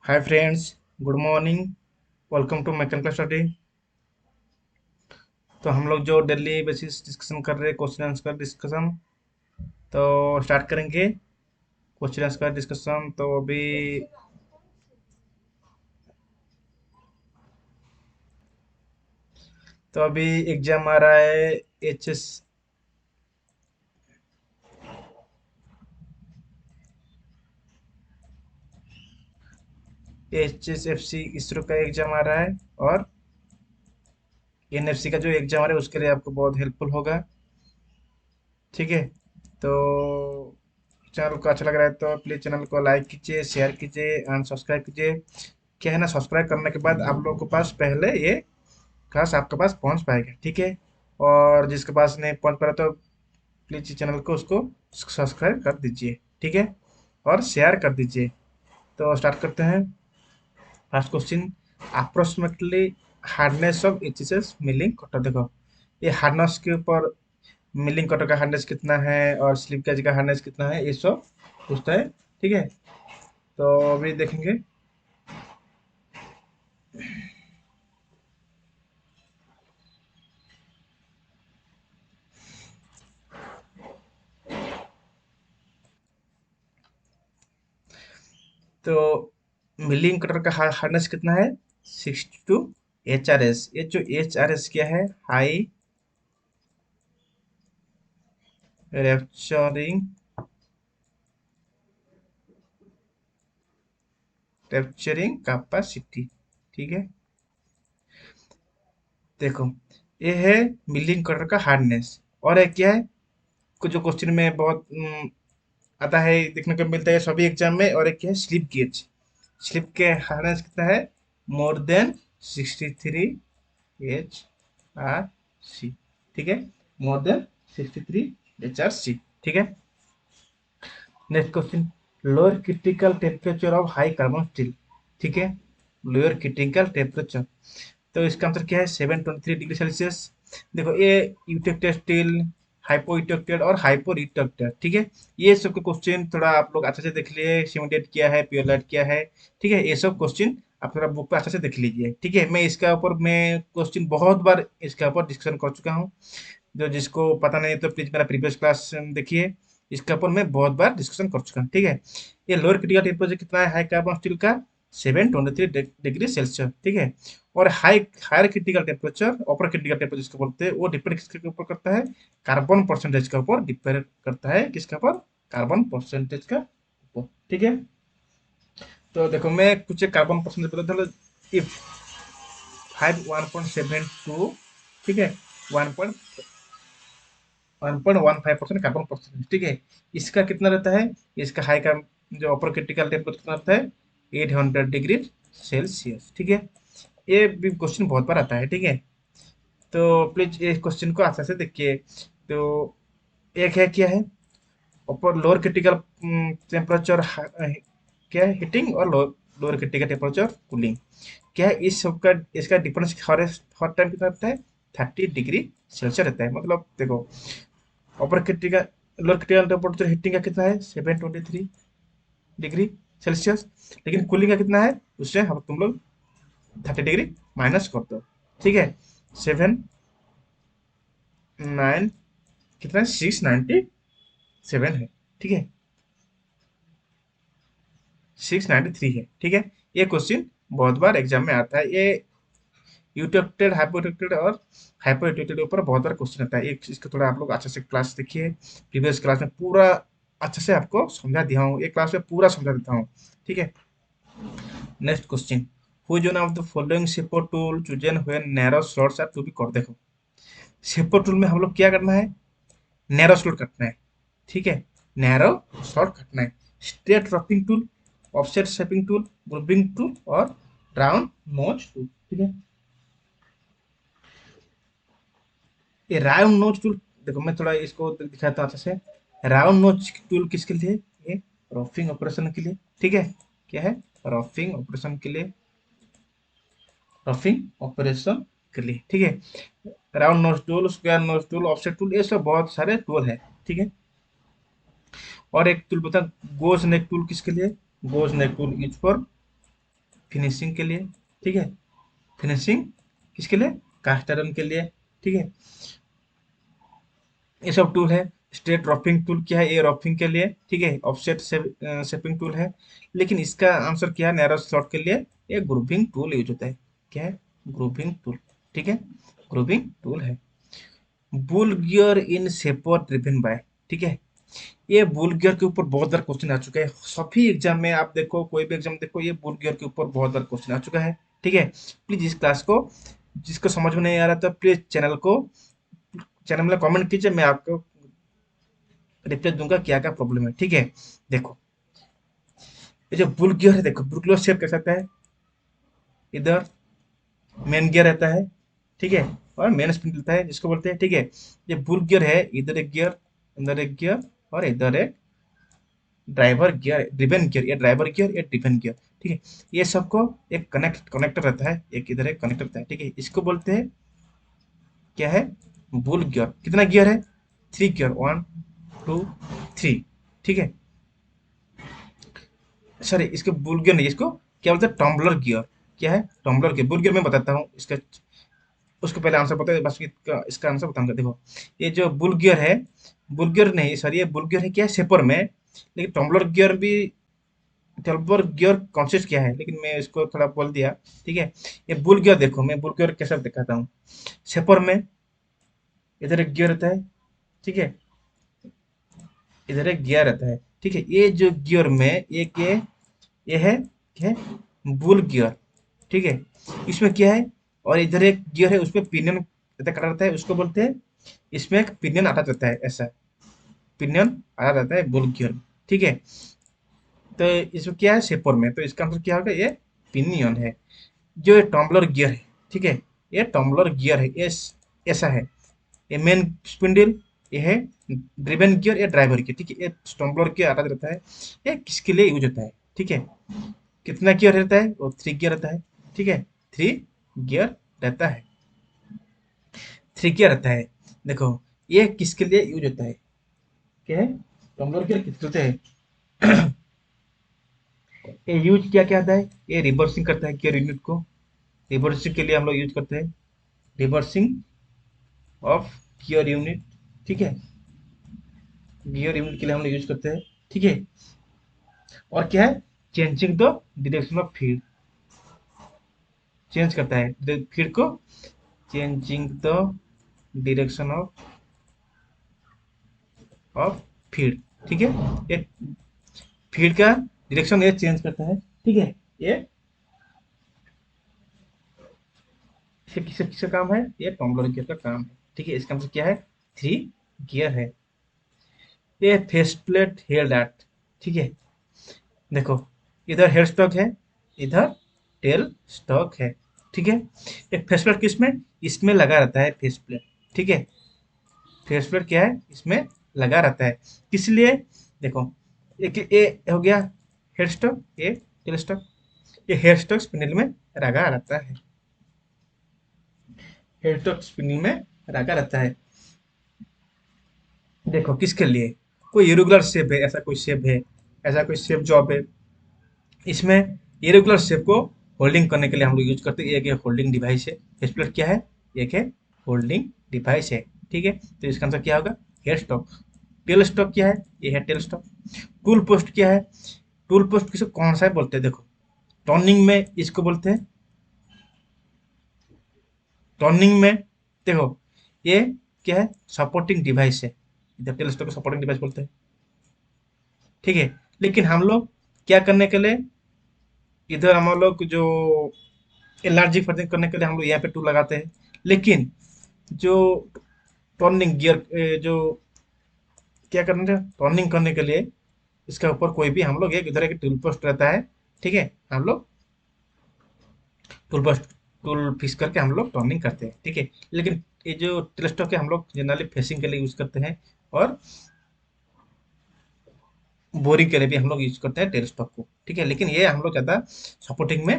Hi friends, good morning. Welcome to mechanical study. तो हम लोग जो डेली बेसिस डिस्कशन कर रहे हैं, क्वेश्चन आंसर डिस्कशन, तो स्टार्ट करेंगे क्वेश्चन आंसर डिस्कशन। तो अभी एग्जाम आ रहा है HSFC इसरो का एग्जाम आ रहा है, और NFC का जो एग्जाम आ रहा है उसके लिए आपको बहुत हेल्पफुल होगा। ठीक है। तो चैनल को अच्छा लग रहा है तो प्लीज चैनल को लाइक कीजिए, शेयर कीजिए एंड सब्सक्राइब कीजिए। क्या है ना, सब्सक्राइब करने के बाद आप लोगों के पास पहले ये खास आपके पास पहुंच पाएगा। ठीक है। और जिसके पास नहीं पहुंच पा रहा तो प्लीज चैनल को उसको सब्सक्राइब कर दीजिए। ठीक है। और शेयर कर दीजिए। तो स्टार्ट करते हैं। First question, approximately hardness of HSS milling cutter. देखो, ये हार्डनेस के ऊपर मिलिंग कटर का हार्डनेस कितना है और स्लिप गेज का हार्डनेस कितना है, ये सब पूछता है। ठीक है। तो अभी देखेंगे। तो मिलिंग कटर का हार्डनेस कितना है? 62 HRS। ये जो HRS क्या है? High rapturing rapturing capacity. ठीक है। देखो, ये है मिलिंग कटर का हार्डनेस। और एक क्या है, कुछ जो क्वेश्चन में बहुत आता है, देखने को मिलता है सभी एग्जाम में। और एक क्या है, स्लिप गेज। स्लिप के हार्डनेस कितना है? More than 63 HRC। ठीक है। More than 63 HRC। ठीक है। Next question, lower critical temperature of high carbon steel. ठीक है। लोअर क्रिटिकल टेम्परेचर, तो इसका आंसर क्या है? 723 डिग्री सेल्सियस। देखो, ये यूटेक्टेड स्टील, हाइपो यूटेक्टेड और हाइपो यूटेक्टेड। ठीक है। ये सब के क्वेश्चन थोड़ा आप लोग अच्छे से देख लिए, सिमुलेट किया है, प्योरलाइट किया है। ठीक है। ये सब क्वेश्चन आप थोड़ा बुक पे अच्छे से देख लीजिए। ठीक है। मैं क्वेश्चन बहुत बार इसके ऊपर डिस्कशन कर चुका हूँ। जो जिसको पता नहीं तो प्लीज मेरा प्रीवियस क्लास देखिए। इसके ऊपर मैं बहुत बार डिस्कशन कर चुका हूँ। ठीक है। ये लोअर क्रिटिकल टेम्परेचर कितना है हाई कार्बन स्टील का? 723 डिग्री सेल्सियस। ठीक है। और higher critical temperature, upper critical temperature जिसको बोलते हैं, वो डिपेंड किसके ऊपर करता है? कार्बन परसेंटेज के ऊपर डिपेंड करता है। किसके ऊपर? कार्बन परसेंटेज का ऊपर। ठीक है। तो देखो, मैं कुछ कार्बन परसेंटेज बता दूं। इफ 1.72, ठीक है, 1.15% कार्बन परसेंटेज। ठीक है। इसका कितना रहता है? इसका हाई का जो अपर क्रिटिकल टेम्परेचर कितना रहता है? 800 डिग्री सेल्सियस। ठीक है। ये भी क्वेश्चन बहुत बार आता है। ठीक है। तो प्लीज इस क्वेश्चन को अच्छे से देखिए। तो एक है क्या है, ऊपर लोअर क्रिटिकल टेम्परेचर क्या है, हीटिंग, और लोअर क्रिटिकल टेम्परेचर कूलिंग। क्या है इस सब का, इसका डिफरेंस हर हर टाइम कितना रहता है? 30 डिग्री सेल्सियस रहता है। मतलब देखो, ऊपर critical lower critical temperature heating का कितना है? 723 डिग्री सेल्सियस। लेकिन कूलिंग का कितना है? उससे हम तुम लोग 30 डिग्री माइनस कर दो। ठीक है। 7 9 कितना है? 697 है। ठीक है। 693 है। ठीक है। ये क्वेश्चन बहुत बार एग्जाम में आता है। ये यूटेक्टेड, हाइपोटेक्टेड और हाइपोटेक्टेड के ऊपर बहुत बार क्वेश्चन आता है। एक इसको थोड़ा आप लोग अच्छे से क्लास देखिए। प्रीवियस क्लास में पूरा अच्छे से आपको समझा दिया हूँ, एक क्लास में पूरा समझा देता हूँ। ठीक है। Next question, which one of the following shaper tool chosen when narrow slots are to be cut. देखो, शेपर टूल में हम लोग क्या करना है? नैरो स्लॉट काटना है। ठीक है। नैरो स्लॉट काटना है। Straight roughing tool, offset shaping tool, grouping tool और राउंड नोच टूल। ठीक है। ये राउंड नोच टूल, देखो मैं थोड़ा इसको दिखाता हूँ अच्छे से। राउंड नोच टूल किसके लिए? ये रफिंग ऑपरेशन के लिए। ठीक है। क्या है? रफिंग ऑपरेशन के लिए। रफिंग ऑपरेशन के लिए। ठीक है। राउंड नोच टूल, स्क्वायर नोच टूल, ऑफसेट टूल, ये सब बहुत सारे टूल है। ठीक है। और एक टूल बता, गोज नेक टूल किसके लिए? Goes neck tool use for finishing के लिए, ठीक है। फिनिशिंग किसके लिए? कास्ट आयरन के लिए, ठीक है। ये सब टूल है। स्ट्रेट रफिंग टूल क्या है? ये रफिंग के लिए, ठीक है। ऑफसेट शेपिंग टूल है। लेकिन इसका आंसर क्या है? नैरो स्लॉट के लिए ये ग्रुपिंग टूल यूज होता है। क्या है? ग्रुपिंग टूल, ठीक है। ग्रुपिंग टूल है। Bull gear in shaper driven by, ठीक है। ये बुल गियर के ऊपर बहुत बार क्वेश्चन आ चुका है सभी एग्जाम में। आप देखो, कोई भी एग्जाम देखो, ये बुल गियर के ऊपर बहुत बार क्वेश्चन आ चुका है, ठीक है। प्लीज इस क्लास को, जिसको समझ में नहीं आ रहा था, प्लीज चैनल में कमेंट कीजिए, मैं आपको रिप्लाई दूंगा क्या क्या प्रॉब्लम है, ठीक है। देखो, ये जो बुल गियर है, देखो बुल गियर शेप कैसा आता है? इधर मेन गियर रहता है, ठीक है। और मेन स्प्रिंग रहता है, जिसको बोलते हैं, ठीक है। ये बुल गियर है, इधर एक गियर, अंदर एक गियर, और इधर एक ड्राइवर गियर, ड्रिवन गियर, ये ड्राइवर गियर, ये ड्रिवन गियर, ठीक है। ये सबको एक कनेक्टर रहता है, एक इधर एक कनेक्टर रहता है, ठीक है। इसको बोलते हैं, क्या है? Bull gear. कितना गियर है? 3 गियर, 1 2 3, ठीक है। सॉरी, इसको बुल गियर नहीं, इसको क्या बोलते हैं? Tumbler gear. क्या है? Tumbler gear. बुल गियर मैं बताता हूँ इसका, उसको पहले आंसर बताओ, बस इसका आंसर बताऊंगा। देखो, ये जो बुल गियर है, बुल गियर नहीं, सॉरी, ये बुल गियर है क्या है? शेपर में। लेकिन टम्बलर गियर भी, टम्बलर गियर कॉन्सेप्ट क्या है, लेकिन मैं इसको थोड़ा बोल दिया, ठीक है। ये बुल गियर देखो, मैं बुल गियर कैसे दिखाता हूँ। शेपर में इधर एक गियर रहता है, ठीक है। इधर एक गियर रहता है, ठीक है। ये जो गियर में एक ये है, क्या है? बुल गियर, ठीक है। इसमें क्या है? और इधर एक गियर है, उसमें पिनियन रहता, कटा रहता है, उसको बोलते हैं, इसमें एक पिनियन आता रहता है, ऐसा पिनियन आता रहता है बुल गियर में, ठीक है। तो इसमें क्या है? शेपर में, तो इसका आंसर क्या होगा? ये पिनियन है। जो ये टम्बलर गियर है, ठीक है, ये टम्बलर गियर है, ये ऐसा है। ये मेन स्पिंडल, ये है ड्रिवन गियर, ये ड्राइवर गियर, ठीक है। ये टम्बलर गियर आता रहता है। ये किसके लिए यूज होता है, ठीक है? कितना गियर रहता है? वो 3 गियर रहता है, ठीक है। 3 गियर रहता है, 3 गियर रहता है। देखो, ये किसके लिए यूज होता है? क्या है? टम्बलर गियर किसके होते हैं? ये यूज क्या क्या आता है? ये रिवर्सिंग करता है गियर यूनिट को। रिवर्सिंग के लिए हम लोग यूज करते हैं, रिवर्सिंग ऑफ गियर यूनिट, ठीक है। गियर यूनिट के लिए हम लोग यूज करते हैं, ठीक है। और क्या है? Changing the direction of feed, change करता है फीड को, changing the direction of feed, ठीक है। ये फीड का डायरेक्शन ये चेंज करता है, ठीक है। ये किसका किसका काम है? ये टम्बलर गियर का काम है, ठीक है। इसका मतलब क्या है? 3 गियर है। ये फेस प्लेट हेड एट, ठीक है। देखो, इधर हेड स्टॉक है, इधर टेल स्टॉक है, ठीक है। एक फेस प्लेट किसमें? इसमें लगा रहता है फेस प्लेट, ठीक है। फेस प्लेट क्या है? इसमें लगा रहता है, किस लिए? देखो, एक ये हो गया हेड स्टॉक, ये टेल स्टॉक। ये हेड स्टॉक स्पिंडल में लगा रहता है, हेड स्टॉक स्पिंडल में लगा रहता है। देखो, किसके लिए? कोई इरेगुलर शेप है, ऐसा कोई शेप है, ऐसा कोई शेप जॉब है, इसमें इरेगुलर शेप को होल्डिंग करने के लिए हम लोग यूज करते हैं। एक होल्डिंग डिवाइस है, स्प्लिट क्या है? एक है होल्डिंग डिवाइस है, ठीक है। तो इसका आंसर क्या होगा? Head stock. टेल स्टॉक क्या है? ये है टेल स्टॉक। टूल पोस्ट क्या है? टूल पोस्ट किसे कौन सा बोलते हैं? देखो, टर्निंग में इसको बोलते हैं, टर्निंग में, देखो, ये क्या है? सपोर्टिंग डिवाइस है। इधर टेल स्टॉक को सपोर्टिंग डिवाइस बोलते हैं, ठीक है। लेकिन हम लोग क्या करने के लिए, इधर हम लोग जो एलआरजी फर्थिंग करने के लिए हम लोग यहाँ पे टूल लगाते हैं। लेकिन जो टर्निंग गियर, जो क्या करने, टर्निंग करने के लिए इसके ऊपर कोई भी हम लोग एक इधर एक टूल पोस्ट रहता है, ठीक है। हम लोग टूल पोस्ट, टूल फिक्स करके हम लोग टर्निंग करते हैं, ठीक है। लेकिन ये जो टेलीस्टॉक है, हम लोग जनरली फेसिंग के लिए यूज करते हैं, और बोरिंग के लिए भी हम लोग यूज करते हैं टेलीस्टॉक को, ठीक है। लेकिन ये हम लोग ज़्यादा सपोर्टिंग में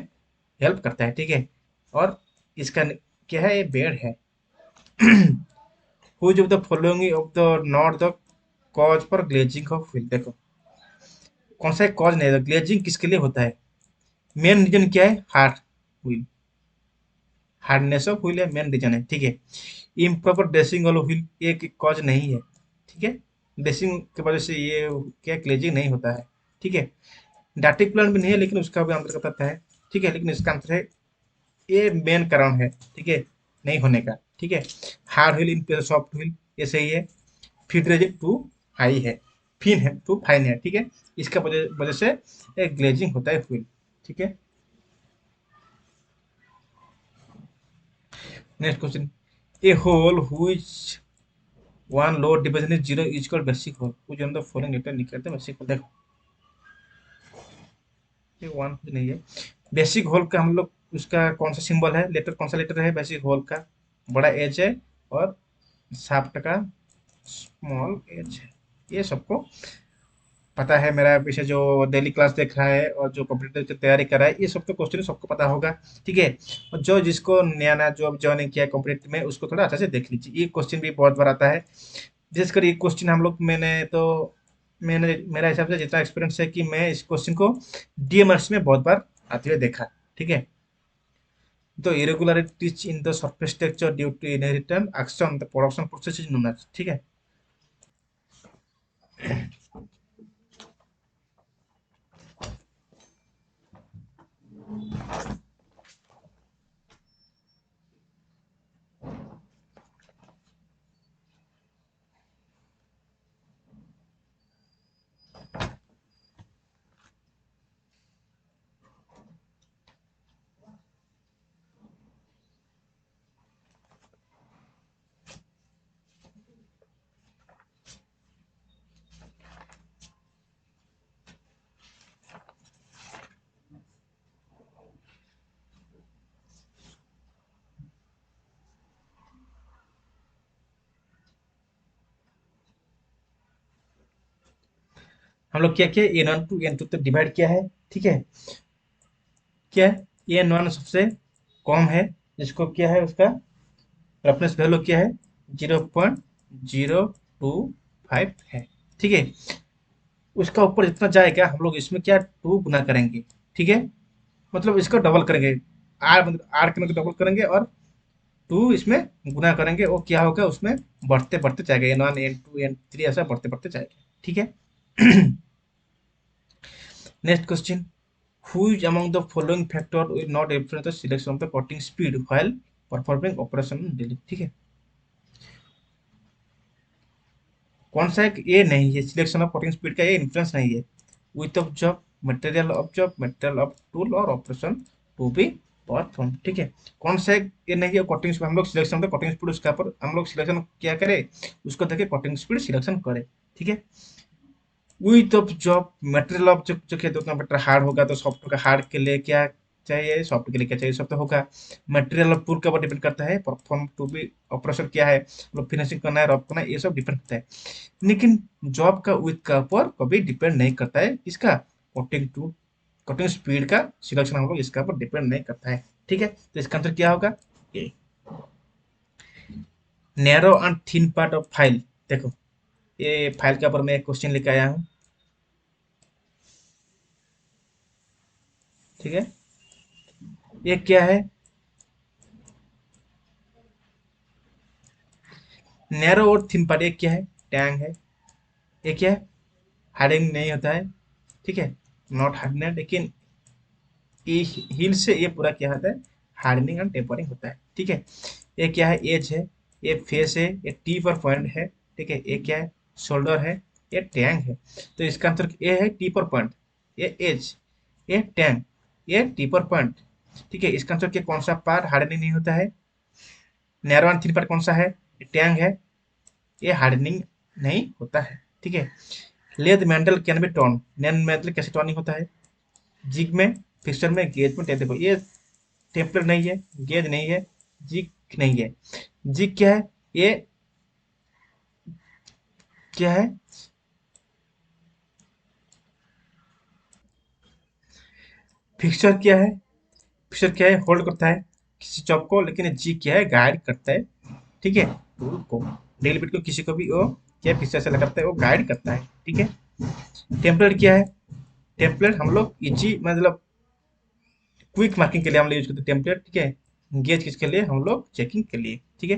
हेल्प करता है, ठीक है। और इसका क्या है? ये बेड है। Which of the following of the not the cause for glazing of wheel. देखो, कौन सा कॉज नहीं है, ग्लेजिंग किसके लिए होता है? मेन रीजन क्या है? व्हील, हार्डनेस ऑफ व्हील है मेन रीजन है, ठीक है। इम्प्रॉपर ड्रेसिंग ऑल व्हील ये कॉज नहीं है, ठीक है। ड्रेसिंग की वजह से ये क्या क्लेजिंग नहीं होता है, ठीक है। डार्टिक प्लांट भी नहीं है, लेकिन उसका भी आंसर का पता है, ठीक है, लेकिन इसका आंसर है ये मेन कारण है, ठीक है, नहीं होने का, ठीक है। Hard wheel in place soft wheel, ये सही है। फीड रेजिन टू हाई है, फिन है टू फाइन है, ठीक है। इसका वजह वजह से एक ग्लेजिंग होता है व्हील, ठीक है। Next question, a hole which one lower division is zero is called basic hole कुछ अंदर फॉलोइंग लेटर निकलते हैं बेसिक होल। देखो ये वन कुछ नहीं है। बेसिक होल का हम लोग उसका कौन सा सिंबल है, लेटर कौन सा लेटर है बेसिक होल का? बड़ा एच है और शाफ्ट का स्मॉल एच है, ये सबको पता है। मेरा पीछे जो डेली क्लास देख रहा है और जो कॉम्पिटिटिव की तैयारी कर रहा है, ये सब तो क्वेश्चन सबको पता होगा, ठीक है। और जो जिसको नया नया जो ज्वाइनिंग किया है कॉम्पिटिटिव में, उसको थोड़ा अच्छा से देख लीजिए, ये क्वेश्चन भी बहुत बार आता है। विशेषकर ये क्वेश्चन हम लोग मैंने मेरा हिसाब से जितना एक्सपीरियंस है कि मैं इस क्वेश्चन को डीएमएस में बहुत बार आते हुए देखा, ठीक है। तो irregularities in the surface texture due to inherent action the production process is known as, ठीक है। हम लोग क्या किया, N one to N two तक डिवाइड किया है, ठीक है। क्या है एन वन सबसे कम है, जिसको क्या है उसका रफनेस वैल्यू क्या है 0.025 है, ठीक है। उसका ऊपर जितना जाएगा हम लोग इसमें क्या टू गुना करेंगे, ठीक है। मतलब इसको डबल करेंगे, आर मतलब आर के डबल करेंगे और टू इसमें गुना करेंगे, वो क्या होगा उसमें बढ़ते बढ़ते जाएगा, N one N two N three ऐसा बढ़ते बढ़ते जाएगा, ठीक है। Next question, which among the following factor will not influence the selection of the cutting speed while performing operation on daily, ठीक है। कौन सा एक ये नहीं है, सिलेक्शन ऑफ कटिंग स्पीड का ये इन्फ्लुएंस नहीं है। Width of job material of tool और ऑपरेशन टू बी परफॉर्म, ठीक है। कौन सा एक ये नहीं है कटिंग स्पीड, हम लोग सिलेक्शन ऑफ कटिंग स्पीड उसका पर हम लोग सिलेक्शन क्या करें, उसको देखे कटिंग स्पीड सिलेक्शन करें, ठीक है। Width of job material of जो खेत उतना बेटर हार्ड होगा तो सॉफ्ट का हार्ड के लिए क्या चाहिए, सॉफ्ट के लिए क्या चाहिए, सब तो होगा। मटेरियल ऑफ टूल के ऊपर डिपेंड करता है, परफॉर्म टू बी ऑपरेशन क्या है, मतलब फिनिशिंग करना है रफ करना है, ये सब डिपेंड करता है। लेकिन जॉब का विथ का ऊपर कभी डिपेंड नहीं करता है, इसका कटिंग स्पीड का सिलेक्शन हम लोग इसका ऊपर डिपेंड नहीं करता है, ठीक है। तो इसका आंसर क्या होगा, ये narrow and thin part of file. देखो ये फाइल के ऊपर मैं एक क्वेश्चन लेके आया हूँ, ठीक है। ये क्या है, नैरो और थिन पार्ट, एक क्या है टैंग है, ये क्या है हार्डनिंग नहीं होता है, ठीक है, नॉट हार्डनेस, लेकिन ये हील से ये पूरा क्या होता है हार्डनिंग एंड टेपरिंग होता है, ठीक है। ये क्या है एज है, ये फेस है, ये टी पर पॉइंट है, ठीक है। ये क्या है शोल्डर है, ये टैंग है। तो इसका आंसर ये है टी पर पॉइंट, ये एज, ये टैंग, ये टी पर पॉइंट, ठीक है। इसका आंसर क्या कौन सा पार्ट हार्डनिंग नहीं होता है, नैरो एंड थिन पार्ट कौन सा है, ये टैंग है, ये हार्डनिंग नहीं होता है, ठीक है। Lathe mandrel can be turn, नैन मेटल कैसे टर्निंग होता है, जिग में, फिक्सचर में, गेज में, टेप। देखो ये टेम्पलेट नहीं है, गेज नहीं है, जिग नहीं है। जिग क्या है, ये क्या है, फिक्सचर क्या है, फिक्सचर क्या है होल्ड करता है किसी चॉप को, लेकिन ये जिग क्या है गाइड करता है, ठीक है टूल को, ड्रिल बिट को किसी को भी वो क्या फिक्सचर से लगाता है, वो गाइड करता है, ठीक है। टेम्पलेट क्या है, टेम्पलेट हम लोग इजी मतलब क्विक मार्किंग के लिए हम लोग यूज करते हैं टेम्पलेट, ठीक है। गेज किसके लिए, हम लोग चेकिंग के लिए, ठीक है।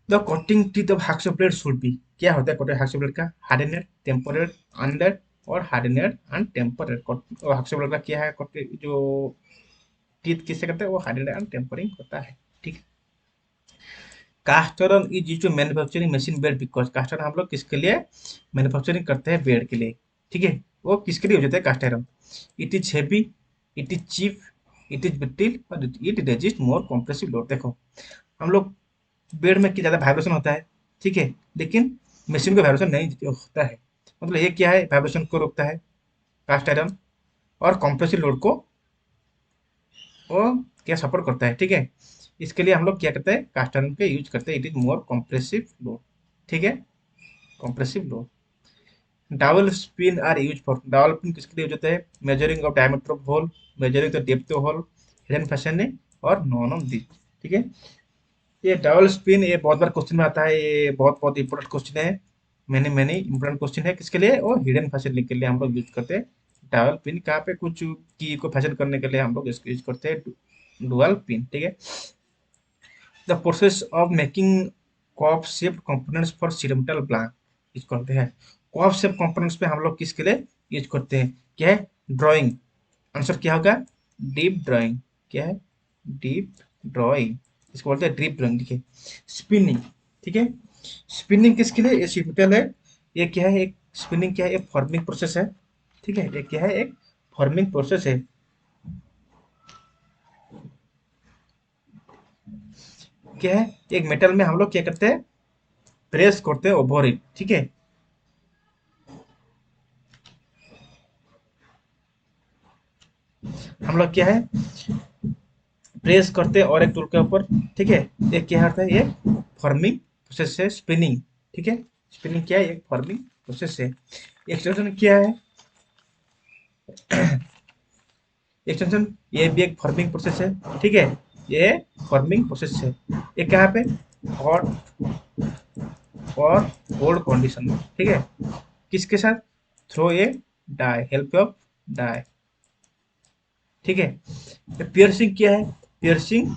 The cutting teeth of hacksaw blade should be, क्या होता है कटिंग हाक्सो ब्लेड का, हार्डनेड, टेम्परेट, अनडेड और हार्डनेड एंड टेम्परेट। हाक्सो ब्लेड का क्या है, जो टीथ किससे करते हैं, वो हार्डनेड एंड टेम्परिंग होता है, ठीक है। Cast iron is used to manufacturing machine bed, because cast iron हम लोग किसके लिए मैन्युफैक्चरिंग करते हैं, बेड के लिए, ठीक है। वो किसके लिए यूज होता है cast iron, it is heavy, it is cheap, it is brittle और it resist more compressive load. देखो हम लोग बेड में ज़्यादा वाइब्रेशन होता है, ठीक है, लेकिन मशीन को वाइब्रेशन नहीं होता है। मतलब ये क्या है, वाइब्रेशन को रोकता है कास्ट आयरन, और कॉम्प्रेसिव लोड को वो क्या सपोर्ट करता है, ठीक है। इसके लिए हम लोग क्या करते हैं, कास्ट आयरन के यूज करते हैं, it is more compressive load, ठीक है, compressive load. Double spin are use for, double pin किसके लिए यूज होता है, measuring of diameter of hole, measuring the depth of hole, hidden fashioning और नॉन ऑफ दिस, ठीक है। ये डबल स्पिन ये बहुत बार क्वेश्चन में आता है, ये बहुत बहुत इंपॉर्टेंट क्वेश्चन है, मैंने मैंने इंपॉर्टेंट क्वेश्चन है किसके लिए, और हिडन फैशनिंग के लिए हम लोग यूज करते हैं डबल पिन। कहाँ पे, कुछ की को फैशन करने के लिए हम लोग इसको यूज करते हैं डुअल पिन, ठीक है। The process of making cup shape components for ceramic block use करते हैं। कॉप शेप कंपोनेंट्स पे हम लोग किसके लिए यूज करते हैं, क्या है, ड्राइंग। आंसर क्या होगा, डीप ड्राइंग, क्या है, डीप ड्राइंग, इसको बोलते हैं डीप ड्राइंग, देखिए। स्पिनिंग, ठीक है, स्पिनिंग किसके लिए, ये सिरेमिकल है, ये क्या है, एक स्पिनिंग क्या है, एक फॉर्मिंग प्रोसेस है, ठीक है, ये क्या है, एक फॉर्मिंग प्रोसेस है। क्या है, एक मेटल में हम लोग क्या करते हैं, प्रेस करते हैं ओवर इट, ठीक है। हम लोग क्या है, प्रेस करते हैं और एक टूल के ऊपर, ठीक है। ये क्या होता है, ये फॉर्मिंग प्रोसेस है, स्पिनिंग, ठीक है। स्पिनिंग क्या है, एक फॉर्मिंग प्रोसेस है। एक्सटेंशन क्या है, एक्सटेंशन ये भी एक फॉर्मिंग प्रोसेस है, ठीक है, ये फॉर्मिंग प्रोसेस है। ये कहाँ पे, हॉट और कोल्ड कंडीशन में, ठीक है, किसके साथ, through a die, help of die, ठीक है। पियर्सिंग क्या है, पियर्सिंग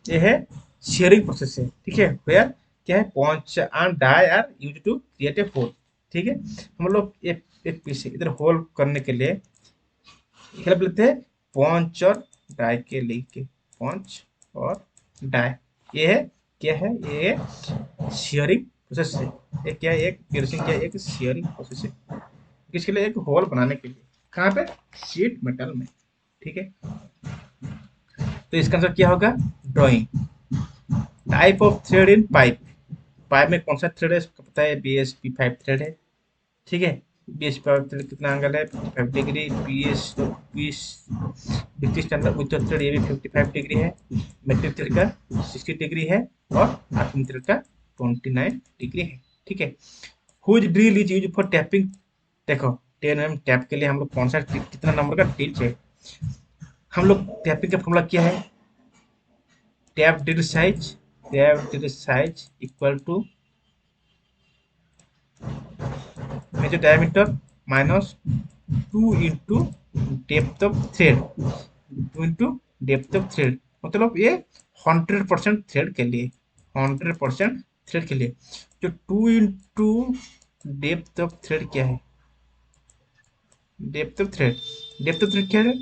ये है शेयरिंग प्रोसेस है, ठीक है, वेयर क्या है, punch and die are use to create a hole, ठीक है। हम लोग एक पीस इधर होल करने के लिए हेल्प लेते हैं पॉन्च और डाई के लेके, पॉन्च और डाई, ये है क्या है, ये शेयरिंग प्रोसेस है। ये क्या है, एक पियर्सिंग क्या है, एक शेयरिंग प्रोसेस है, किसके लिए, एक होल बनाने के लिए, कहाँ पे, शीट मेटल में, ठीक है। तो इसका आंसर क्या होगा, drawing. Type of thread in pipe, pipe में कौन सा थ्रेड है, इसको पता है, B S P five thread है, ठीक है। B S P five thread कितना एंगल है, 55 डिग्री, बी एस बीस ब्रिटिश स्टैंडर्ड विथ थ्रेड ये भी 55 डिग्री है, मेट्रिक थ्रेड का 60 डिग्री है, और आर्किंग थ्रेड का 29 डिग्री है, ठीक है। Which drill is use for tapping, देखो 10 mm टैप के लिए हम लोग कौन सा कितना नंबर का ड्रिल चाहिए, हम लोग टैपिंग का फॉर्मूला क्या है, tap drill size, tap drill size equal to major diameter minus 2 into depth of thread, 2 into depth of thread, मतलब ये 100% थ्रेड के लिए, 100% थ्रेड के लिए, जो 2 इंटू डेप्थ ऑफ थ्रेड क्या है, डेप्थ ऑफ थ्रेड क्या है,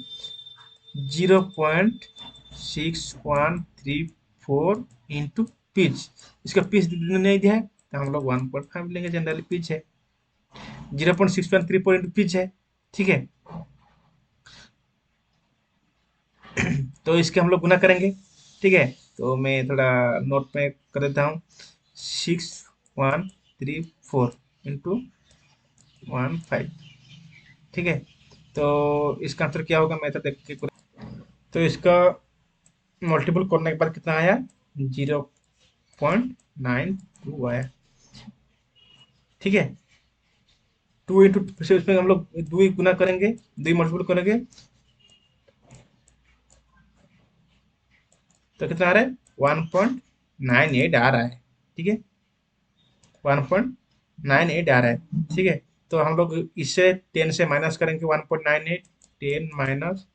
0.6134 इंटू पिच, इसका पिच नहीं दिया है तो हम लोग 1.5 लेंगे, जनरली पिच है 0.6134 इंटू पिच है, ठीक है। तो इसके हम लोग गुना करेंगे, ठीक है। तो मैं थोड़ा नोट में कर देता हूँ, 6134 इंटू 15, ठीक है। तो इसका आंसर क्या होगा, मैं तो देख के तो इसका मल्टीपल करने के बाद कितना आया, 0.92 आया, ठीक है। 2 इंटू फिर उसमें हम लोग दो ही गुना करेंगे, दो ही मल्टीपल करेंगे, तो कितना आ रहा है, 1.98 आ रहा है, ठीक है, 1.98 आ रहा है, ठीक है। तो हम लोग इससे 10 से माइनस करेंगे 1.98, 10 माइनस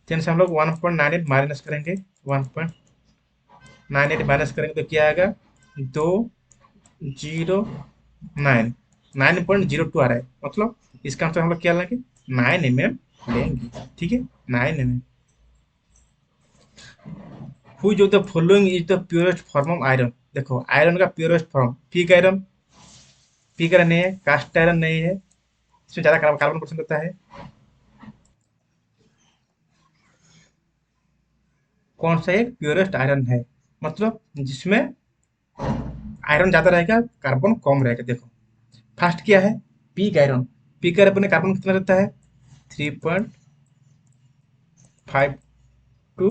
10 से हम लोग 1.98 माइनस करेंगे, 1.98 माइनस करेंगे तो क्या आएगा, 209, 9.02 आ रहा है। मतलब इसका आंसर हम लोग क्या लेंगे, 9 mm लेंगे। ठीक है, 9 mm। हुई जो the following is the purest form of iron. देखो आयरन का प्योरेस्ट फॉर्म, पीक आयरन नहीं है, कास्ट आयरन नहीं है, इसमें ज्यादा कार्बन परसेंट होता है। कौन सा एक प्योरेस्ट आयरन है, मतलब जिसमें आयरन ज्यादा रहेगा, कार्बन कम रहेगा। देखो फर्स्ट क्या है, पीक आयरन। पीक आयरन में कार्बन कितना रहता है, 3.5 टू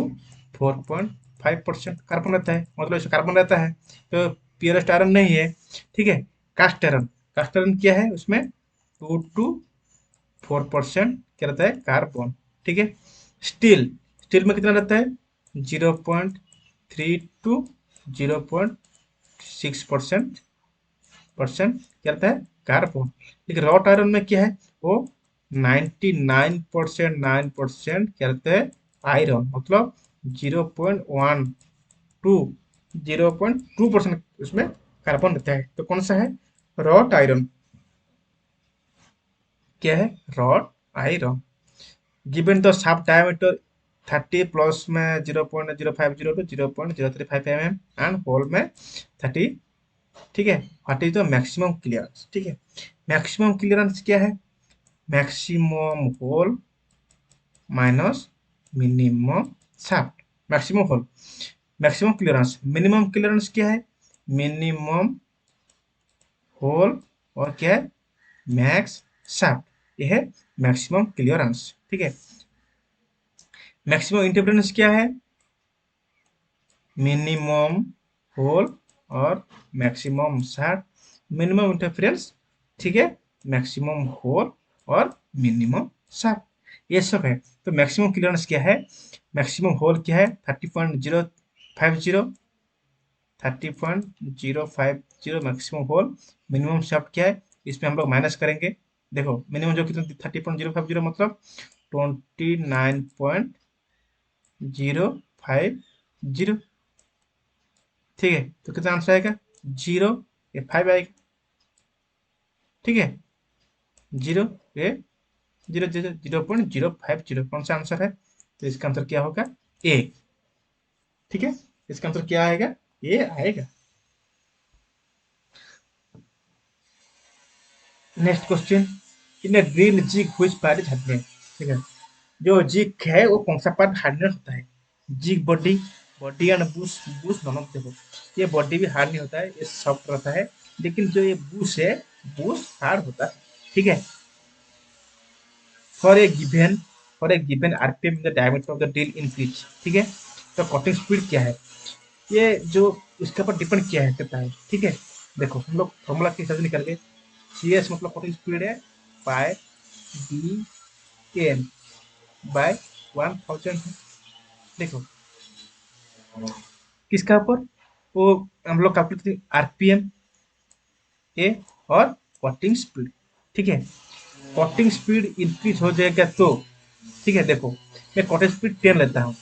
4.5% कार्बन रहता है, मतलब इसमें कार्बन रहता है, तो प्योरेस्ट आयरन नहीं है। ठीक है, कास्ट आयरन, कास्ट आयरन क्या है, उसमें 2 to 4% क्या रहता है, कार्बन। ठीक है, स्टील, स्टील में कितना रहता है, 0.3 to 0.6% क्या रहता है, कार्बन। लेकिन रॉट आयरन में क्या है, वो 99.9% क्या रहता है, आयरन, मतलब 0.2% उसमें कार्बन रहता है। तो कौन सा है, रॉट आयरन। क्या है, wrought iron. Given the shaft diameter 30 plus में 0.050 to 0.035 mm एंड होल में 30। ठीक है, what is the maximum clearance. ठीक है, मैक्सिमम क्लियरेंस क्या है, maximum hole minus minimum shaft. Maximum hole, maximum clearance, minimum clearance क्या है, मिनिमम होल, और क्या है, मैक्स शाफ्ट। यह है मैक्सिमम क्लियरेंस। ठीक है, मैक्सिमम इंटरफेरेंस क्या है, मिनिमम होल और मैक्सिमम शार्ट। मिनिमम इंटरफेरेंस, ठीक है, मैक्सिमम होल और मिनिमम शार्ट, ये सब है। तो मैक्सिमम क्लियरेंस क्या है, मैक्सिमम होल क्या है, 30.050 मैक्सिमम होल। मिनिमम शाफ्ट क्या है, इसमें हम लोग माइनस करेंगे। देखो मिनिमम जो कितना, 30.050 मतलब 29.050। ठीक है, तो कितना आंसर आएगा, 0, ये 5 आएगा। ठीक है, 0, ये 0.050 कौन सा आंसर है, तो इसका आंसर क्या होगा, ए। ठीक है, इसका आंसर क्या आएगा, ए आएगा। Next question, in drill jig which part is hardness. ठीक है, जो जिग है वो कौन सा पार्ट हार्डनेस होता है, jig body, body and bush, bush दोनों। देखो ये बॉडी भी हार्ड नहीं होता है, ये सॉफ्ट रहता है, लेकिन जो ये बुश है, बुश हार्ड होता है। ठीक है, for a given, RPM the diameter of the drill increase. ठीक है, तो कटिंग स्पीड क्या है, ये जो इसके ऊपर डिपेंड किया है करता है। ठीक है, देखो हम लोग फॉर्मूला के हिसाब से निकल गए, सी एस मतलब कटिंग स्पीड है, बाय डी एन बाय 1000 है। देखो किसका ऊपर, वो हम लोग कैलकुलेट करें आरपीएम ए और कटिंग स्पीड। ठीक है, कटिंग स्पीड इंक्रीज हो जाएगा तो, ठीक है देखो मैं कटिंग स्पीड 10 लेता हूँ।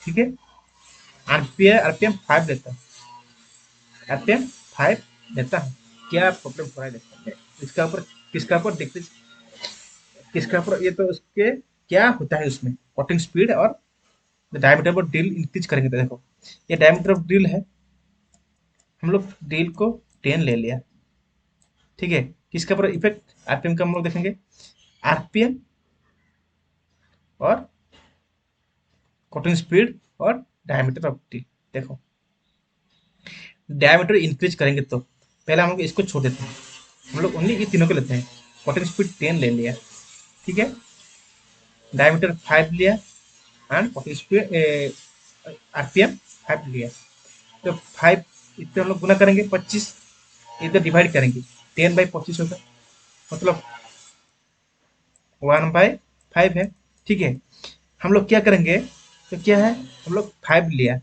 ठीक है, आरपीएम आरपीएम 5 लेता हूँ, आरपीएम 5 लेता हूँ, क्या प्रॉब्लम हो रहा है देखो मैं इसका ऊपर, किसका ऊपर डिक्रीज, किसका ऊपर, ये तो उसके क्या होता है उसमें, कटिंग स्पीड और डायमीटर पर ड्रिल इंक्रीज करेंगे तो देखो ये डायमीटर ऑफ ड्रिल है, हम लोग ड्रिल को 10 ले लिया। ठीक है, किसके ऊपर इफेक्ट, आरपीएम का हम लोग देखेंगे, आरपीएम और कटिंग स्पीड और डायमीटर ऑफ ड्रिल। देखो डायमीटर इंक्रीज करेंगे तो पहले हम लोग इसको छोड़ देते हैं, हम लोग ओनली ये तीनों को लेते हैं। कटिंग स्पीड 10 ले लिया, ठीक है, डायमीटर 5 लिया एंड कटिंग स्पीड आरपीएम 5 लिया। तो 5 इतने हम लोग गुना करेंगे 25, इधर डिवाइड करेंगे, 10/25 होगा, मतलब 1/5 है। ठीक है, हम लोग क्या करेंगे, तो क्या है, हम लोग 5 लिया,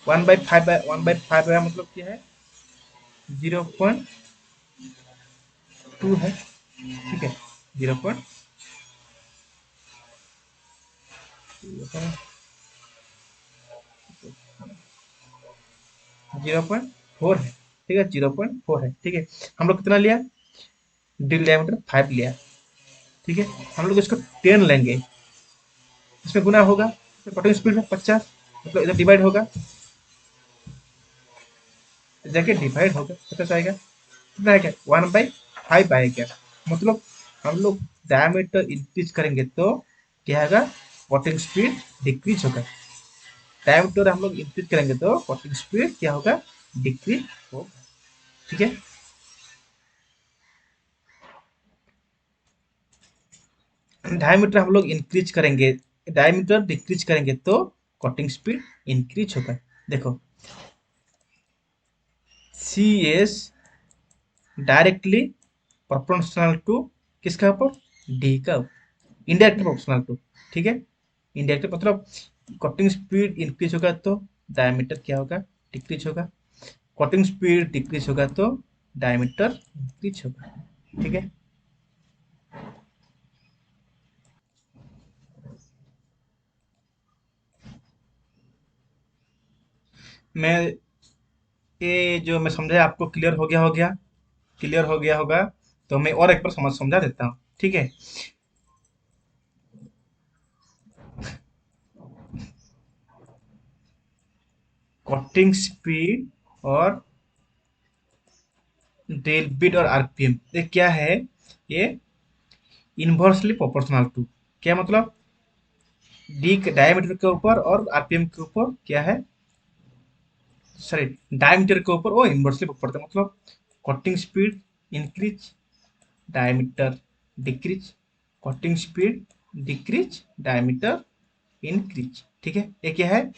1/5 है, मतलब क्या है, 0.2 है। ठीक है, 0. 0.4 है, ठीक है, 0.4 है, ठीक है। हम लोग कितना लिया, ड्रिल डायमीटर 5 लिया, ठीक है। हम लोग इसको 10 लेंगे, इसमें गुना होगा, कटिंग स्पीड में 50, मतलब इधर डिवाइड होगा, जाके डिवाइड होगा, 50 आएगा, कितना आएगा 1/5 आएगा। मतलब हम लोग डायमीटर इंक्रीज करेंगे तो क्या होगा, कटिंग स्पीड डिक्रीज होगा। डायमीटर हम लोग इंक्रीज करेंगे तो कटिंग स्पीड क्या होगा, डिक्रीज होगा, ठीक है। डायमीटर हम लोग इंक्रीज करेंगे, डायमीटर डिक्रीज करेंगे तो कटिंग स्पीड इंक्रीज होगा। देखो, C S directly proportional to किसका ऊपर, डी का ऊपर, इनडायरेक्टली प्रोपोर्शनल टू, ठीक है। इनडायरेक्टली मतलब कटिंग स्पीड इंक्रीज होगा तो डायमीटर क्या होगा, डिक्रीज होगा। कटिंग स्पीड डिक्रीज होगा तो डायमीटर इंक्रीज होगा, ठीक है। मैं ये जो मैं समझा आपको क्लियर हो गया, क्लियर हो गया होगा, तो मैं और एक बार समझा देता हूँ, ठीक है। कटिंग स्पीड और ड्रिल बिट और आरपीएम ये क्या है, ये इन्वर्सली प्रोपोर्शनल टू, क्या मतलब, डी डायमीटर के ऊपर और आरपीएम के ऊपर क्या है, सॉरी, डायमीटर के ऊपर वो इन्वर्सली प्रोपोर्शनल, मतलब cutting speed increase, diameter decrease, cutting speed decrease, diameter increase, ठीक है। ये क्या है,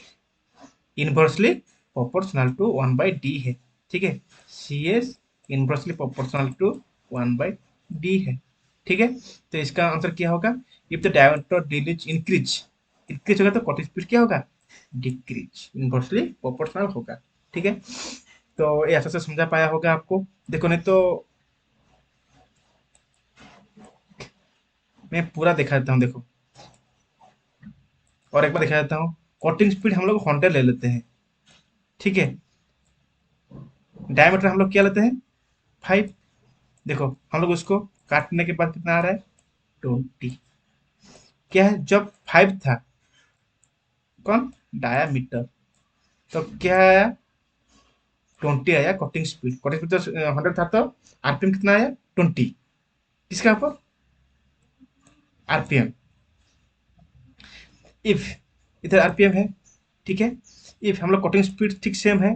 इन्वर्सली प्रोपोर्शनल टू 1/d है, ठीक है। C S inversely proportional to 1/d है, ठीक है। तो इसका आंसर क्या होगा, if the diameter decrease increase, increase होगा तो कटिंग स्पीड क्या होगा, डिक्रीज, इन्वर्सली प्रोपोर्शनल होगा, ठीक है। तो ये ऐसा से समझा पाया होगा आपको। देखो नहीं तो मैं पूरा दिखा देता हूँ, देखो और एक बार दिखा देता हूँ। कटिंग स्पीड हम लोग 100 ले लेते हैं, ठीक है। डायमीटर हम लोग क्या लेते हैं, 5। देखो हम लोग उसको काटने के बाद कितना आ रहा है, 20। क्या है, जब 5 था, कौन, डायामीटर, तो क्या आया, 20 आया कटिंग स्पीड। कटिंग स्पीड तो 100 था, तो आरपीएम कितना आया, 20, किसका ऊपर, आरपीएम। इफ इधर आरपीएम है, ठीक है। इफ हम लोग कटिंग स्पीड ठीक सेम है,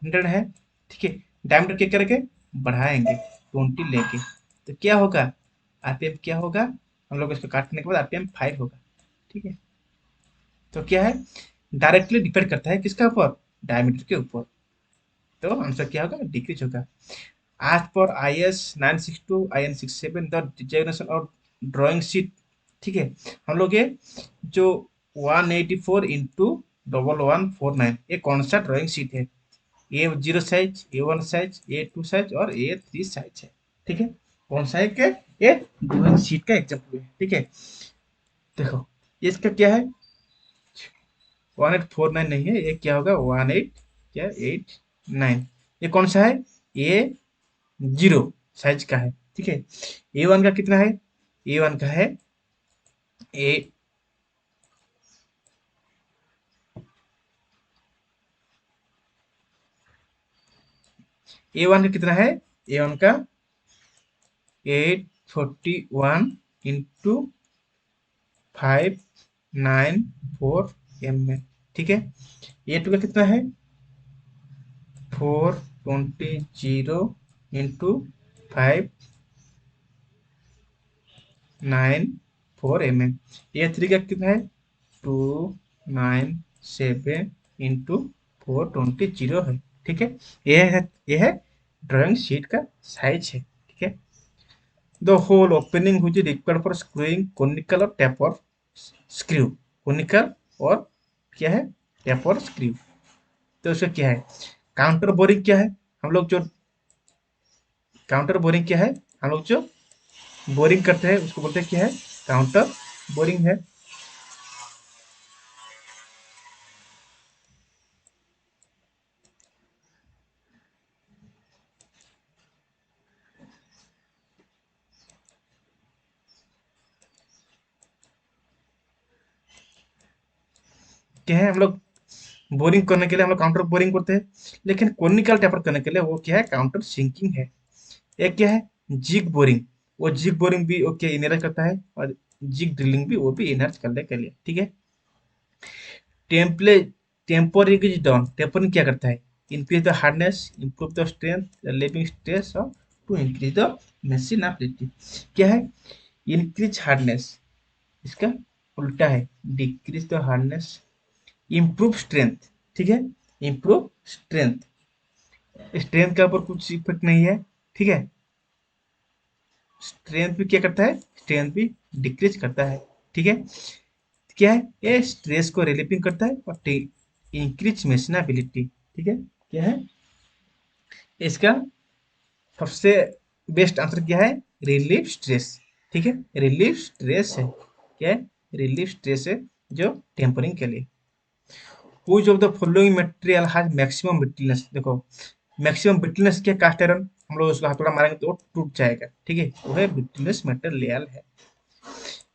100 है, ठीक है। डायमीटर क्या करेंगे, बढ़ाएंगे 20 लेके, तो क्या होगा, आरपीएम क्या होगा, हम लोग इसको काटने के बाद आरपीएम 5 होगा, ठीक है। तो क्या है, डायरेक्टली डिपेंड करता है किसका ऊपर, डायमीटर के ऊपर, तो आंसर क्या होगा, डिक्रीज होगा। आज पर I S 962 IN 67 the designation और ड्राइंग शीट, ठीक है। हम लोग ये जो 184x1149 ये कौन सा ड्राइंग शीट है, A0 size, A1 size, A2 size और A3 साइज है, ठीक है। कौन सा है क्या, ये ड्राइंग शीट का एग्जाम्पल है, ठीक है। देखो ये इसका क्या है, 1849 नहीं है, ये क्या होगा, 18 क्या 89। ये कौन सा है, ये 0 साइज का है, ठीक है। A1 का कितना है, A1 का है ए A1 का कितना है, A1 का 841 into 594 mm, ठीक है। A2 का कितना है, 420 into 594 mm। A3 का कितना है, 297 into 420 है, ठीक है। यह है ड्राइंग शीट का साइज है, ठीक है। द होल ओपनिंग हुई रिक्वायर्ड फॉर स्क्रूइंग कोनिकल और टेपर स्क्रू, कोनिकल और क्या है, टेपर स्क्रू। तो उसका क्या है, काउंटर बोरिंग क्या है, हम लोग जो काउंटर बोरिंग क्या है, हम लोग जो बोरिंग करते हैं उसको बोलते हैं क्या है, काउंटर बोरिंग है। क्या है, हम लोग बोरिंग करने के लिए हम लोग काउंटर बोरिंग करते हैं, लेकिन कोनिकल टेपर करने के लिए वो क्या है, काउंटर सिंकिंग है। एक क्या है, जिग बोरिंग, वो जिग बोरिंग भी ओके इनहेरिट करता है, और जिग ड्रिलिंग भी वो भी इनहेरिट करने के लिए, ठीक है। Temple tampering is done, tampering क्या करता है, increase the hardness, improve the strength, living stress, और टू इंक्रीज द मेशिनेबिलिटी। क्या है, इंक्रीज हार्डनेस, इसका उल्टा है decrease the hardness, improve strength, ठीक है, इम्प्रूव स्ट्रेंथ, स्ट्रेंथ के ऊपर कुछ इफेक्ट नहीं है, ठीक है। स्ट्रेंथ भी क्या करता है, स्ट्रेंथ भी डिक्रीज करता है, ठीक है। क्या है, ये स्ट्रेस को रिलीविंग करता है और इंक्रीज मेशिनेबिलिटी, ठीक है। क्या है इसका सबसे बेस्ट आंसर, क्या है, रिलीफ स्ट्रेस, ठीक है, रिलीफ स्ट्रेस है, क्या है, रिलीफ स्ट्रेस है जो टेम्परिंग के लिए। Which of the following material has maximum brittleness, देखो मैक्सिमम ब्रिटलनेस क्या, कास्ट आयरन, हम लोग उसको हथौड़ा मारेंगे तो वो टूट जाएगा, ठीक है, वो है ब्रिटलनेस मटेरियल है।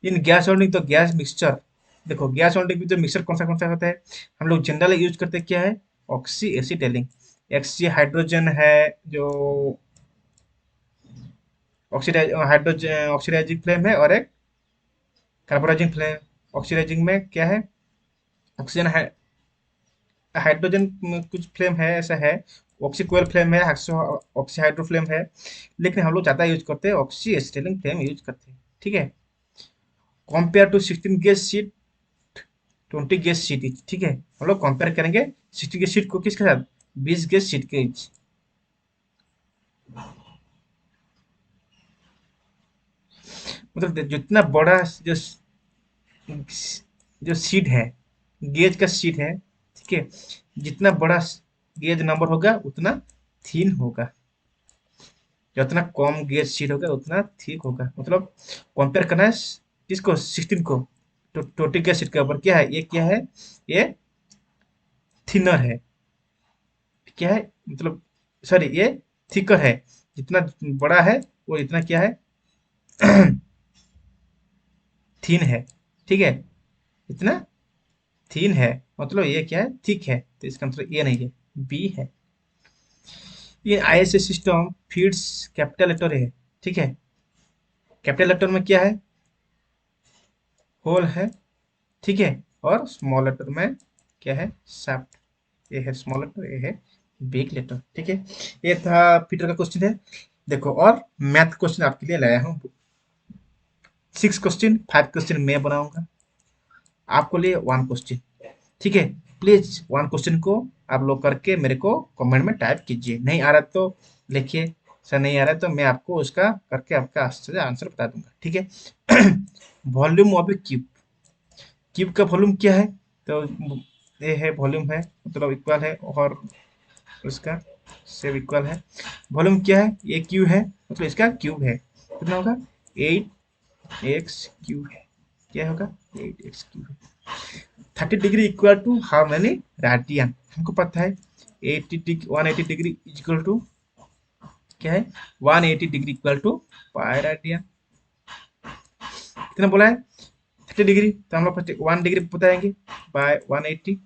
इन गैस होल्डिंग तो गैस मिक्सचर, देखो गैस होल्डिंग में जो मिक्सचर कौन सा होता है, हम लोग जनरली यूज करते हैं, क्या है, ऑक्सी एसिटिलीन, एक्सी हाइड्रोजन है जो ऑक्सीडाइज हाइड्रोजन ऑक्सीडाइजिंग फ्लेम है, और एक कार्बोनाइजिंग फ्लेम। ऑक्सीडाइजिंग में क्या है, ऑक्सीजन हाइड्रोजन में कुछ फ्लेम है, ऐसा है, ऑक्सी कोयल फ्लेम है, ऑक्सी हाइड्रो फ्लेम है, लेकिन हम लोग ज़्यादा यूज करते हैं ऑक्सी एसिटिलीन फ्लेम यूज करते हैं, ठीक है। Compare to 16 gauge sheet, 20 gauge sheet, ठीक है, हम लोग कंपेयर करेंगे 16 गेज शीट को किसके साथ, 20 गेज शीट के, मतलब जितना बड़ा जो जो सीट है, गेज का सीट है, ठीक है, जितना बड़ा गेज नंबर होगा उतना थीन होगा, जितना कम गेज सीट होगा उतना थिक होगा, मतलब कंपेयर करना है किसको, 16 को, तो टोटी के सीट के ऊपर क्या है, ये क्या है, ये थिनर है, क्या है, मतलब सॉरी ये थिकर है, जितना बड़ा है वो इतना क्या है, थीन है, ठीक है, इतना थीन है, मतलब ये क्या है, थिक है, तो इसका मतलब ये नहीं है, बी है। ये ISA system feeds capital letter है, ठीक है, कैपिटल लेटर में क्या है, होल है, ठीक है, और स्मॉल लेटर में क्या है, शाफ्ट, ये है स्मॉल लेटर, ये है बिग लेटर, ठीक है। ये था पीटर का क्वेश्चन है। देखो और मैथ क्वेश्चन आपके लिए लाया हूँ, 6 क्वेश्चन, 5 क्वेश्चन मैं बनाऊंगा, आपको लिए 1 क्वेश्चन, ठीक है। प्लीज 1 क्वेश्चन को आप लोग करके मेरे को कमेंट में टाइप कीजिए, नहीं आ रहा तो लिखिए, सर नहीं आ रहा है तो मैं आपको उसका करके आपका आंसर बता दूंगा, ठीक है। Volume of A cube, cube का वॉल्यूम क्या है, तो ये है वॉल्यूम है, मतलब इक्वल है, और उसका सेव इक्वल है, वॉल्यूम क्या है, ये क्यू है, मतलब इसका क्यूब है, कितना होगा, 8x क्यूब है, क्या होगा, 8x क्यूब है। 30 degree equal to how many radian, हमको पता है 180 डिग्री इक्वल टू क्या है, 180 degree equal to pi radian, कितना बोला है, 30 डिग्री, तो हम लोग फर्स्ट 1 डिग्री बताएंगे, बाय 180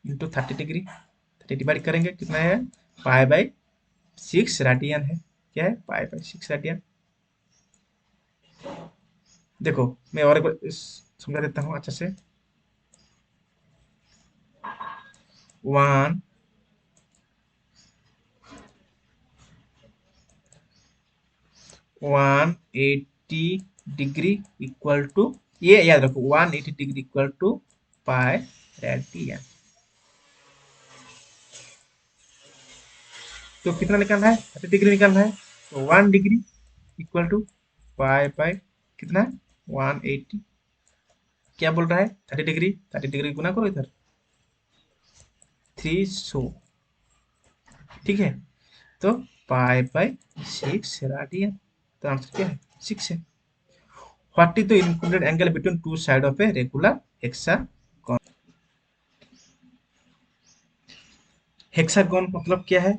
इंटू 30 डिग्री, 30 डिवाइड करेंगे कितना है, पाई बाई 6 रेडियन है, क्या है, पाई बाई 6 रेडियन। देखो मैं और एक बार समझा देता हूँ अच्छे से, 180 डिग्री इक्वल टू, ये याद रखो, 180 degree equal to pi radian, तो कितना निकालना है, 30 डिग्री निकालना है, तो 1 degree equal to pi by कितना, 180, क्या बोल रहा है, 30 डिग्री, 30 डिग्री गुना करो इधर, 300, ठीक है, तो पाई बाई 6 रेडियन, तो आंसर क्या है, 6 है। What is the included angle between two side of a regular hexagon, hexagon मतलब क्या है,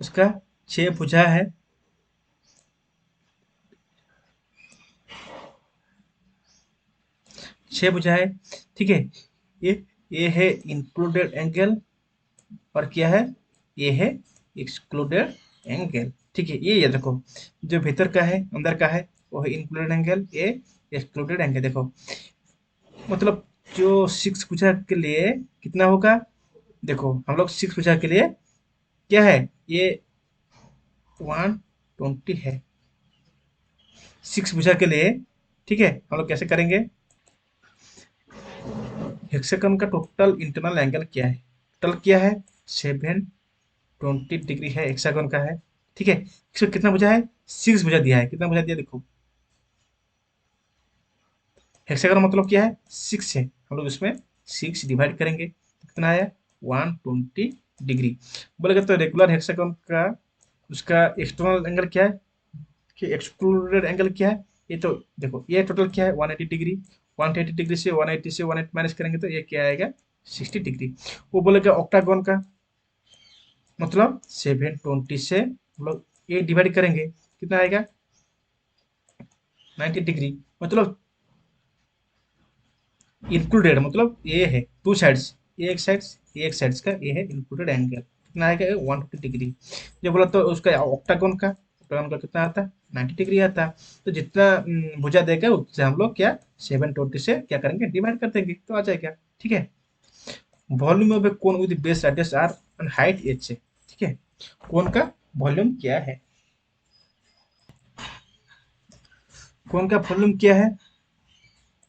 उसका 6 भुजा है, 6 भुजा है, ठीक है, ये ये है इंक्लूडेड एंगल और क्या है, ये है एक्सक्लूडेड एंगल। ठीक है, ये देखो, जो भीतर का है अंदर का है वो है इंक्लूडेड एंगल, ये एक्सक्लूडेड एंगल। देखो मतलब जो 6 भुजा के लिए कितना होगा, देखो हम लोग 6 भुजा के लिए क्या है, ये 120 है 6 भुजा के लिए। ठीक है, हम लोग कैसे करेंगे, हेक्सागन का टोटल इंटरनल एंगल क्या है, टोटल क्या है 720 है, हेक्सागन का है। ठीक है, इसमें कितना भुजा है, 6 भुजा दिया है, कितना भुजा दिया देखो, हेक्सागन मतलब क्या है 6 है, हम लोग इसमें 6 डिवाइड करेंगे तो कितना आया 120 डिग्री। बोलेगा तो रेगुलर हेक्सागन का उसका एक्सटर्नल एंगल क्या है, कि एक्सक्लूडेड एंगल क्या है, ये तो देखो ये टोटल क्या है 180 डिग्री, 180 डिग्री से 180 से 180 माइनस करेंगे तो ये क्या आएगा 60 डिग्री। वो बोलेगा ऑक्टागन का मतलब 720 से हम लोग ये डिवाइड करेंगे कितना आएगा 90 डिग्री, मतलब इंक्लूडेड मतलब ये है टू साइड्स, ये एक साइड्स का ये है इंक्लूडेड एंगल कितना आएगा 150 डिग्री। जो बोला तो उसका ऑक्टागन का कितना आता है 90 डिग्री आता है। तो जितना भुजा देगा उससे हम लोग क्या 720 से क्या करेंगे डिवाइड कर देंगे तो आ जाएगा। ठीक है, volume of a cone with base radius r and height h है। ठीक है, कोन का वॉल्यूम क्या है, कोन का वॉल्यूम क्या है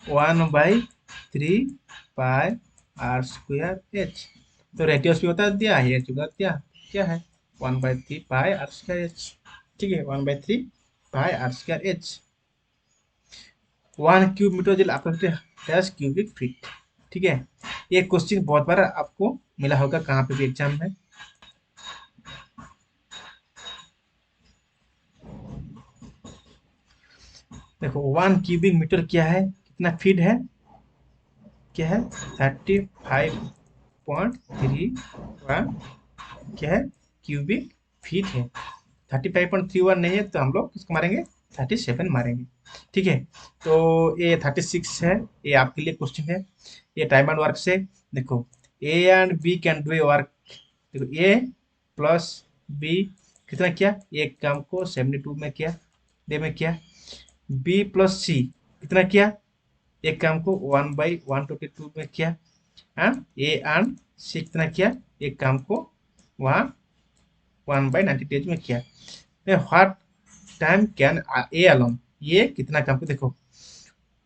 1/3 पाई r स्क्वायर एच। तो रेडियस भी बता दिया, एच बता दिया, क्या है 1/3 पाई r स्क्वायर एच। ठीक है, 1/3 pi r square h. 1 cube metre जल आपका 10 क्यूबिक फीट। ठीक है, ये क्वेश्चन बहुत बार आपको मिला होगा कहाँ पे भी एग्जाम में। देखो 1 क्यूबिक मीटर क्या है, कितना फीट है, क्या है 35.31 क्या है क्यूबिक फीट है। 35.31 नहीं है तो हम लोग किसको मारेंगे 37 मारेंगे। ठीक है, तो ये 36 है, ये आपके लिए क्वेश्चन है, ये टाइम एंड वर्क से। देखो A and B can do a work, देखो ए प्लस बी कितना किया, एक काम को 72 में किया, डे में किया। बी प्लस सी कितना किया, एक काम को 1/122 में किया। एंड ए एंड सी कितना किया, एक काम को वहाँ 1/90 में किया। What time can A alone, ये कितना काम को देखो,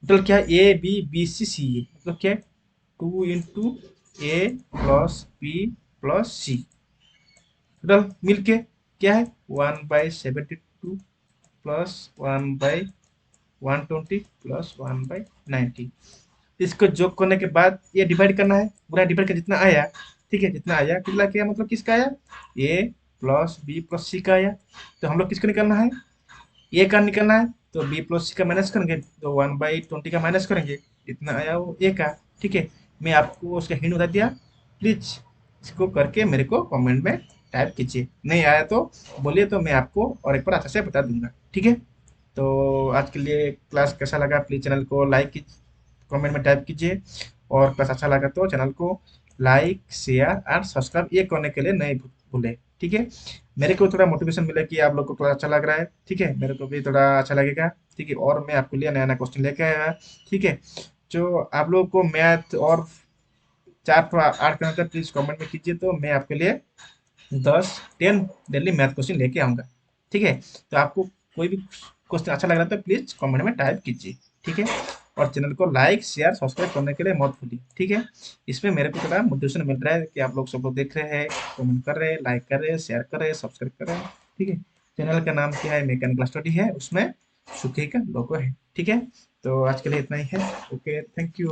टोटल क्या है ए बी बी सी सी ए मतलब क्या है 2 × ए प्लस बी प्लस सी, टोटल मिलके क्या है 1/72 प्लस 1/120 प्लस 1/90। इसको जोक करने के बाद ये डिवाइड करना है, पूरा डिवाइड कर जितना आया। ठीक है, जितना आया कितना क्या मतलब किसका आया ए प्लस बी प्लस सी का आया। तो हम लोग किसको निकालना है, ए का निकालना है, तो बी प्लस सी का माइनस करेंगे तो 1/20 का माइनस करेंगे, जितना आया वो ए का। ठीक है, मैं आपको उसका हिंट बता दिया, प्लीज इसको करके मेरे को कमेंट में टाइप कीजिए, नहीं आया तो बोलिए तो मैं आपको और एक बार अच्छे से बता दूंगा। ठीक है, तो आज के लिए क्लास कैसा लगा प्लीज चैनल को लाइक कीजिए, कमेंट में टाइप कीजिए, और क्लास अच्छा लगा तो चैनल को लाइक शेयर और सब्सक्राइब ये करने के लिए नहीं भूलें। ठीक है, मेरे को थोड़ा मोटिवेशन मिला कि आप लोग को क्लास अच्छा लग रहा है। ठीक है, मेरे को भी थोड़ा अच्छा लगेगा। ठीक है, और मैं आपके लिए नया नया क्वेश्चन लेके आया। ठीक है, जो आप लोगों को मैथ और 4 8 करना था प्लीज कमेंट में कीजिए, तो मैं आपके लिए 10 10 डेली मैथ क्वेश्चन लेके आऊँगा। ठीक है, तो आपको कोई भी क्वेश्चन अच्छा लग रहा है तो प्लीज़ कमेंट में टाइप कीजिए। ठीक है, और चैनल को लाइक शेयर सब्सक्राइब करने के लिए मत भूलिए। ठीक है, इसमें मेरे को थोड़ा मोटिवेशन मिल रहा है कि आप लोग सब लोग देख रहे हैं, कमेंट कर रहे हैं, लाइक कर रहे हैं, शेयर कर रहे हैं, सब्सक्राइब कर रहे हैं। ठीक है, चैनल का नाम क्या है मैकेनिकल स्टडी है, उसमें सुखी का लोगो है। ठीक है, तो आज के लिए इतना ही है। Okay, thank you.